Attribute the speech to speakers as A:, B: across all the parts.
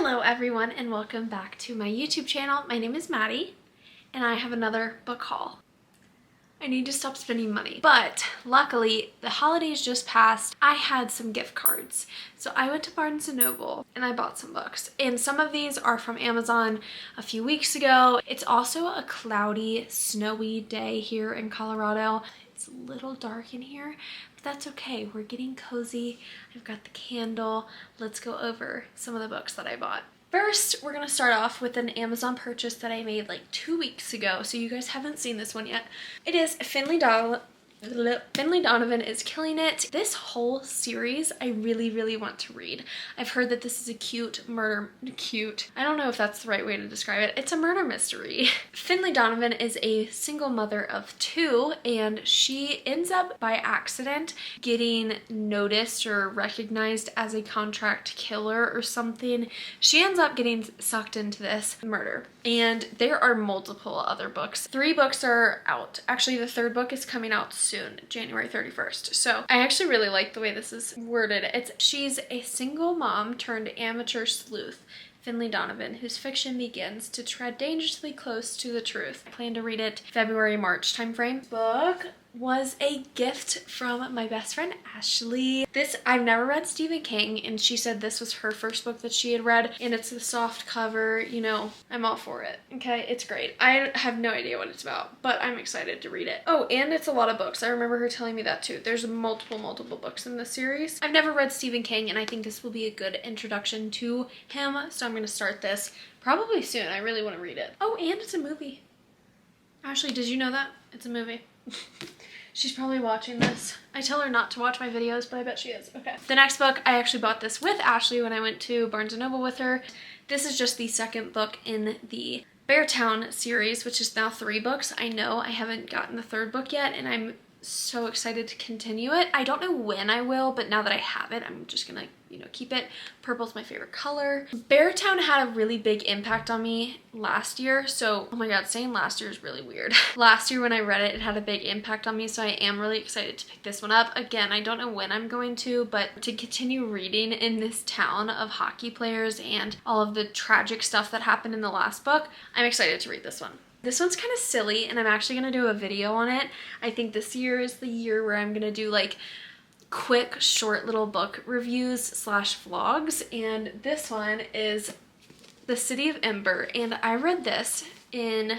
A: Hello everyone and welcome back to my YouTube channel. My name is Maddie and I have another book haul. I need to stop spending money, but luckily the holidays just passed. I had some gift cards. So I went to Barnes & Noble and I bought some books, and some of these are from Amazon a few weeks ago. It's also a cloudy, snowy day here in Colorado. It's a little dark in here, but that's okay. We're getting cozy. I've got the candle. Let's go over some of the books that I bought. First, we're gonna start off with an Amazon purchase that I made like 2 weeks ago, so you guys haven't seen this one yet. It is Finley Donovan is Killing It. This whole series I really want to read. I've heard that this is a cute, I don't know if that's the right way to describe it. It's a murder mystery. Finley Donovan is a single mother of 2, and she ends up by accident getting noticed or recognized as a contract killer or something. She ends up getting sucked into this murder, and there are multiple other books. 3 books are out. Actually, the 3rd book is coming out soon, January 31st. So I actually really like the way this is worded. She's a single mom turned amateur sleuth, Finley Donovan, whose fiction begins to tread dangerously close to the truth. I plan to read it February-March timeframe. Book was a gift from my best friend Ashley. I've never read Stephen King, and she said this was her first book that she had read, and it's the soft cover, you know, I'm all for it. Okay, it's great. I have no idea what it's about, but I'm excited to read it. Oh, and it's a lot of books. I remember her telling me that too. There's multiple books in this series. I've never read Stephen King, and I think this will be a good introduction to him, so I'm gonna start this probably soon. I really want to read it. Oh, and it's a movie. Ashley, did you know that? It's a movie. She's probably watching this. I tell her not to watch my videos, but I bet she is. Okay. The next book, I actually bought this with Ashley when I went to Barnes & Noble with her. This is just the 2nd book in the Beartown series, which is now 3 books. I know I haven't gotten the 3rd book yet, and I'm so excited to continue it. I don't know when I will, but now that I have it, I'm just gonna, you know, keep it. Purple's my favorite color. Beartown had a really big impact on me last year, so, oh my god, saying last year is really weird. Last year when I read it, it had a big impact on me, so I am really excited to pick this one up. Again, I don't know when I'm going to, but to continue reading in this town of hockey players and all of the tragic stuff that happened in the last book, I'm excited to read this one. This one's kind of silly, and I'm actually going to do a video on it. I think this year is the year where I'm going to do like quick short little book reviews / vlogs, and this one is The City of Ember, and I read this in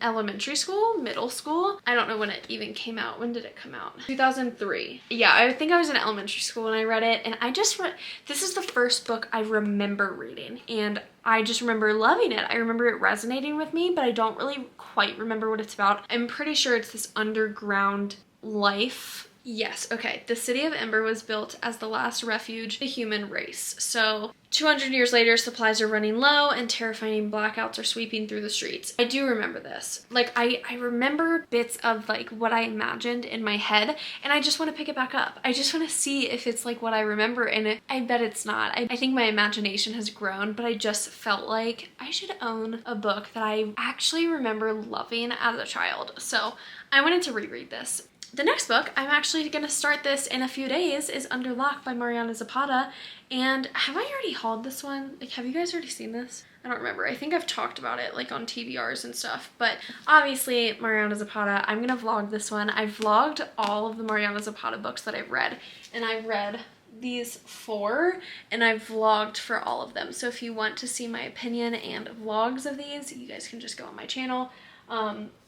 A: elementary school, middle school. I don't know when it even came out. When did it come out? 2003. Yeah, I think I was in elementary school when I read it, and I just read, this is the first book I remember reading, and I just remember loving it. I remember it resonating with me, but I don't really quite remember what it's about. I'm pretty sure it's this underground life. Yes, okay. The City of Ember was built as the last refuge of the human race. So 200 years later, supplies are running low and terrifying blackouts are sweeping through the streets. I do remember this. Like, I remember bits of like what I imagined in my head, and I just want to pick it back up. I just want to see if it's like what I remember, and I bet it's not. I think my imagination has grown, but I just felt like I should own a book that I actually remember loving as a child. So I wanted to reread this. The next book, I'm actually going to start this in a few days, is Under Lock by Mariana Zapata. And have I already hauled this one? Like, have you guys already seen this? I don't remember. I think I've talked about it like on TBRs and stuff, but obviously Mariana Zapata, I'm going to vlog this one. I've vlogged all of the Mariana Zapata books that I've read, and I've read these 4, and I've vlogged for all of them. So if you want to see my opinion and vlogs of these, you guys can just go on my channel.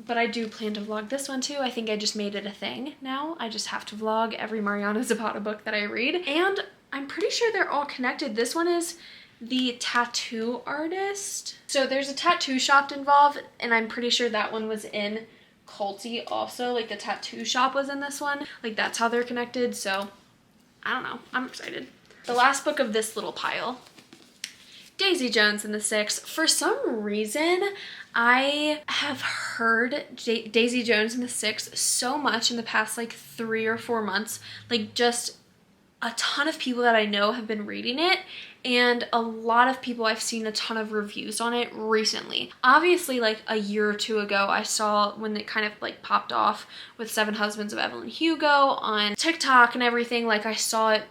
A: But I do plan to vlog this one too. I think I just made it a thing now. I just have to vlog every Mariana Zapata book that I read, and I'm pretty sure they're all connected. This one is the tattoo artist. So there's a tattoo shop involved, and I'm pretty sure that one was in Culty also. Like, the tattoo shop was in this one. Like, that's how they're connected. So I don't know. I'm excited. The last book of this little pile, Daisy Jones and the Six. For some reason, I have heard Daisy Jones and the Six so much in the past like 3 or 4 months. Like, just a ton of people that I know have been reading it, and a lot of people, I've seen a ton of reviews on it recently. Obviously, like a year or 2 ago, I saw when it kind of like popped off with 7 Husbands of Evelyn Hugo on TikTok and everything. Like, I saw it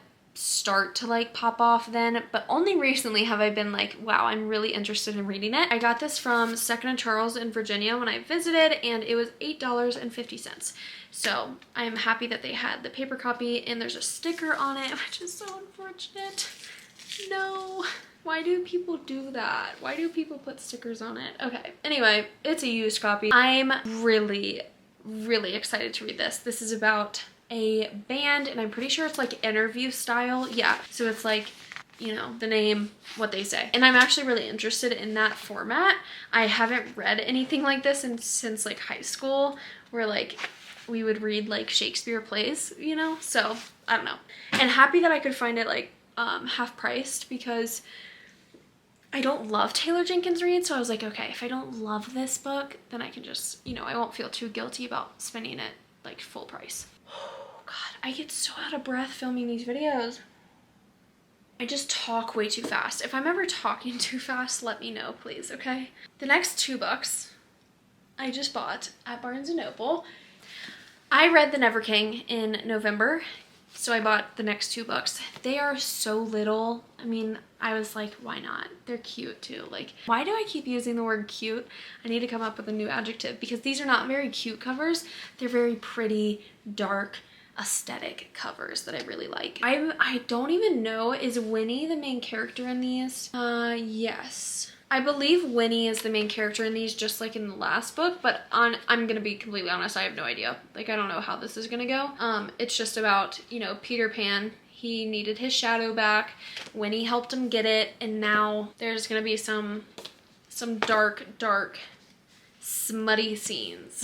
A: start to like pop off then, but only recently have I been like, wow, I'm really interested in reading it. I got this from Second and Charles in Virginia when I visited, and it was $8.50. So I'm happy that they had the paper copy, and there's a sticker on it, which is so unfortunate. No, why do people do that? Why do people put stickers on it? Okay, anyway, it's a used copy. I'm really excited to read this. This is about a band, and I'm pretty sure it's like interview style. Yeah, so it's like, you know, the name, what they say. And I'm actually really interested in that format. I haven't read anything like this since like high school, where like we would read like Shakespeare plays, you know? So I don't know. And happy that I could find it like half priced, because I don't love Taylor Jenkins Reid. So I was like, okay, if I don't love this book, then I can just, you know, I won't feel too guilty about spending it like full price. Oh God, I get so out of breath filming these videos. I just talk way too fast. If I'm ever talking too fast, let me know, please, okay? The next 2 books I just bought at Barnes & Noble. I read The Never King in November, so I bought the next 2 books. They are so little. I mean, I was like, why not? They're cute too. Like, why do I keep using the word cute? I need to come up with a new adjective, because these are not very cute covers. They're very pretty, dark, aesthetic covers that I really like. I don't even know, is Winnie the main character in these? Yes. I believe Winnie is the main character in these, just like in the last book, but I'm gonna be completely honest, I have no idea. Like, I don't know how this is gonna go. It's just about, you know, Peter Pan. He needed his shadow back. Winnie helped him get it, and now there's gonna be some dark, smutty scenes.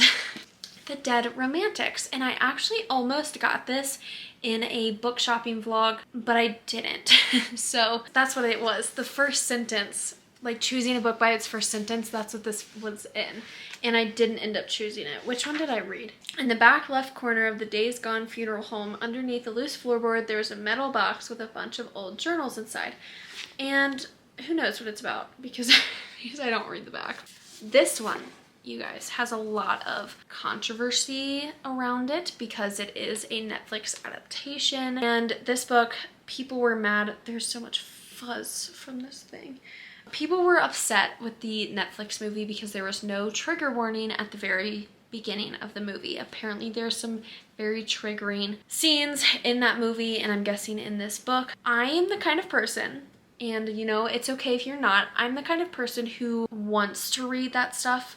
A: The Dead Romantics, and I actually almost got this in a book shopping vlog, but I didn't. So that's what it was. The first sentence, like choosing a book by its first sentence, that's what this was in. And I didn't end up choosing it. Which one did I read? In the back left corner of the Days Gone funeral home, underneath the loose floorboard, there was a metal box with a bunch of old journals inside. And who knows what it's about, because I don't read the back. This one, you guys, has a lot of controversy around it because it is a Netflix adaptation. And this book, people were mad. There's so much fuzz from this thing. People were upset with the Netflix movie because there was no trigger warning at the very beginning of the movie. Apparently there's some very triggering scenes in that movie, and I'm guessing in this book. I am the kind of person, and you know, it's okay if you're not, I'm the kind of person who wants to read that stuff.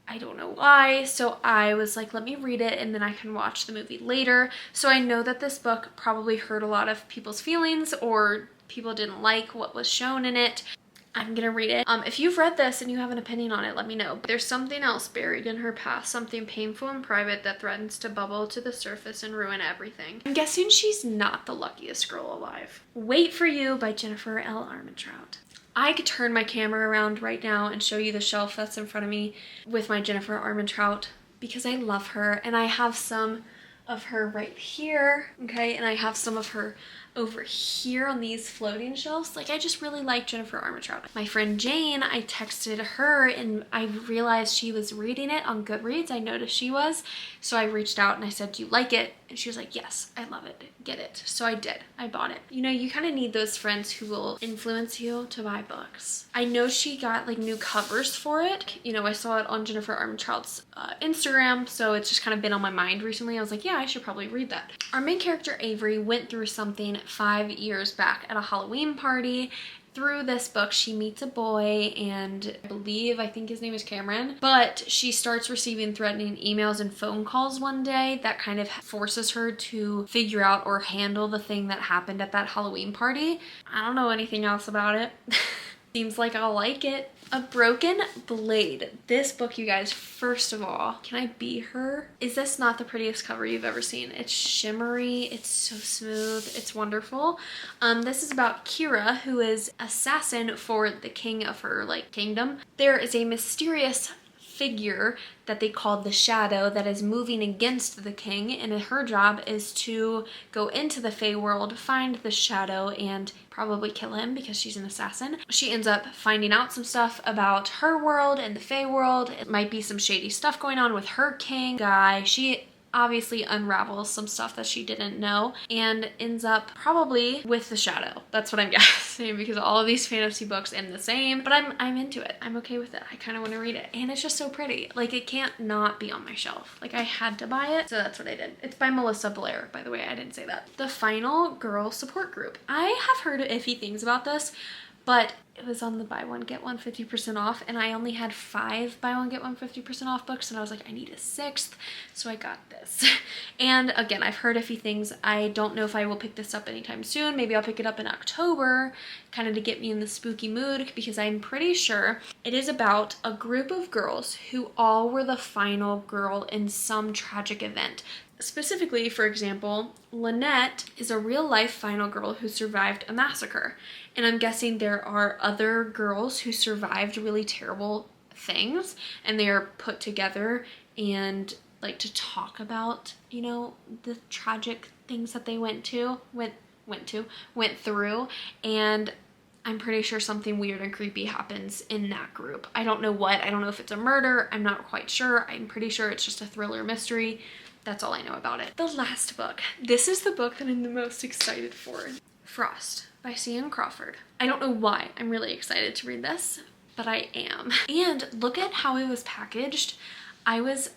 A: I don't know why, so I was like, let me read it and then I can watch the movie later. So I know that this book probably hurt a lot of people's feelings, or people didn't like what was shown in it. I'm gonna read it. If you've read this and you have an opinion on it, let me know. There's something else buried in her past, something painful and private that threatens to bubble to the surface and ruin everything. I'm guessing she's not the luckiest girl alive. Wait for You by Jennifer L. Armentrout. I could turn my camera around right now and show you the shelf that's in front of me with my Jennifer Armentrout, because I love her, and I have some of her right here, okay, and I have some of her over here on these floating shelves. Like, I just really like Jennifer Armentrout. My friend Jane, I texted her and I realized she was reading it on Goodreads. I noticed she was, so I reached out and I said, do you like it? And she was like, yes, I love it, get it. So I did, I bought it. You know, you kind of need those friends who will influence you to buy books. I know she got like new covers for it. You know, I saw it on Jennifer Armentrout's Instagram, so it's just kind of been on my mind recently. I was like, yeah, I should probably read that. Our main character Avery went through something 5 years back at a Halloween party. Through this book, she meets a boy, and I think his name is Cameron, but she starts receiving threatening emails and phone calls one day that kind of forces her to figure out or handle the thing that happened at that Halloween party. I don't know anything else about it. Seems like I'll like it. A Broken Blade. This book, you guys, first of all, can I be her? Is this not the prettiest cover you've ever seen? It's shimmery, it's so smooth, it's wonderful. This is about Kira, who is assassin for the king of her, like, kingdom. There is a mysterious figure that they call the Shadow that is moving against the king, and her job is to go into the Fey world, find the Shadow, and probably kill him because she's an assassin. She ends up finding out some stuff about her world and the Fey world. It might be some shady stuff going on with her king guy. obviously unravels some stuff that she didn't know and ends up probably with the shadow. That's what I'm guessing, because all of these fantasy books end the same, but I'm into it. I'm okay with it. I kind of want to read it, and it's just so pretty. Like, it can't not be on my shelf. Like, I had to buy it, so that's what I did. It's by Melissa Blair, by the way. I didn't say that. The Final Girl Support Group. I have heard iffy things about this, but it was on the buy one get one 50% off, and I only had 5 buy one get one 50% off books, and I was like, I need a 6th, so I got this. And again, I've heard iffy things. I don't know if I will pick this up anytime soon. Maybe I'll pick it up in October, kind of to get me in the spooky mood, because I'm pretty sure it is about a group of girls who all were the final girl in some tragic event. Specifically, for example, Lynette is a real-life final girl who survived a massacre. And I'm guessing there are other girls who survived really terrible things, and they are put together and like to talk about, you know, the tragic things that they went through. And I'm pretty sure something weird and creepy happens in that group. I don't know what. I don't know if it's a murder. I'm not quite sure. I'm pretty sure it's just a thriller mystery. That's all I know about it. The last book. This is the book that I'm the most excited for. Frost by C.N. Crawford. I don't know why I'm really excited to read this, but I am. And look at how it was packaged. I was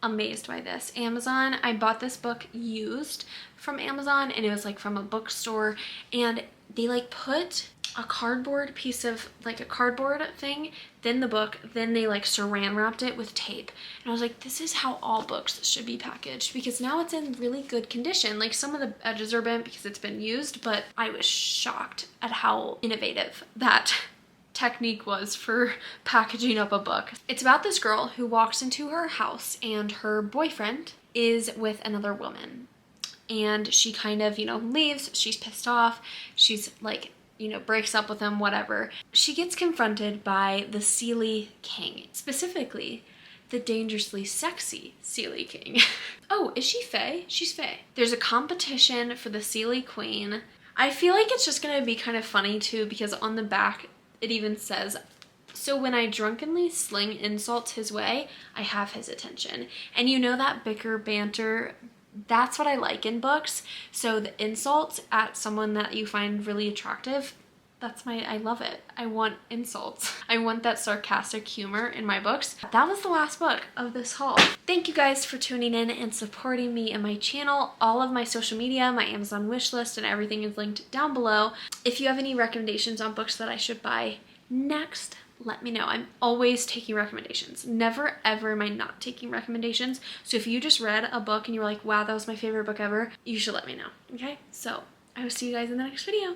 A: amazed by this. Amazon, I bought this book used from Amazon, and it was like from a bookstore, and they like put a cardboard piece of, like a cardboard thing, then the book, then they like saran wrapped it with tape. And I was like, this is how all books should be packaged, because now it's in really good condition. Like, some of the edges are bent because it's been used, but I was shocked at how innovative that technique was for packaging up a book. It's about this girl who walks into her house, and her boyfriend is with another woman. And she kind of, you know, leaves. She's pissed off. She's like, you know, breaks up with him, whatever. She gets confronted by the Seelie King, specifically the dangerously sexy Seelie King. Oh, is she Fae? She's Fae. There's a competition for the Seelie Queen. I feel like it's just gonna be kind of funny too, because on the back it even says, so when I drunkenly sling insults his way, I have his attention. And you know that bicker banter, that's what I like in books. So the insults at someone that you find really attractive, I love it. I want insults. I want that sarcastic humor in my books. That was the last book of this haul. Thank you guys for tuning in and supporting me and my channel. All of my social media, my Amazon wish list, and everything is linked down below. If you have any recommendations on books that I should buy next, let me know. I'm always taking recommendations. Never ever am I not taking recommendations. So if you just read a book and you were like, wow, that was my favorite book ever, you should let me know. Okay? So I will see you guys in the next video.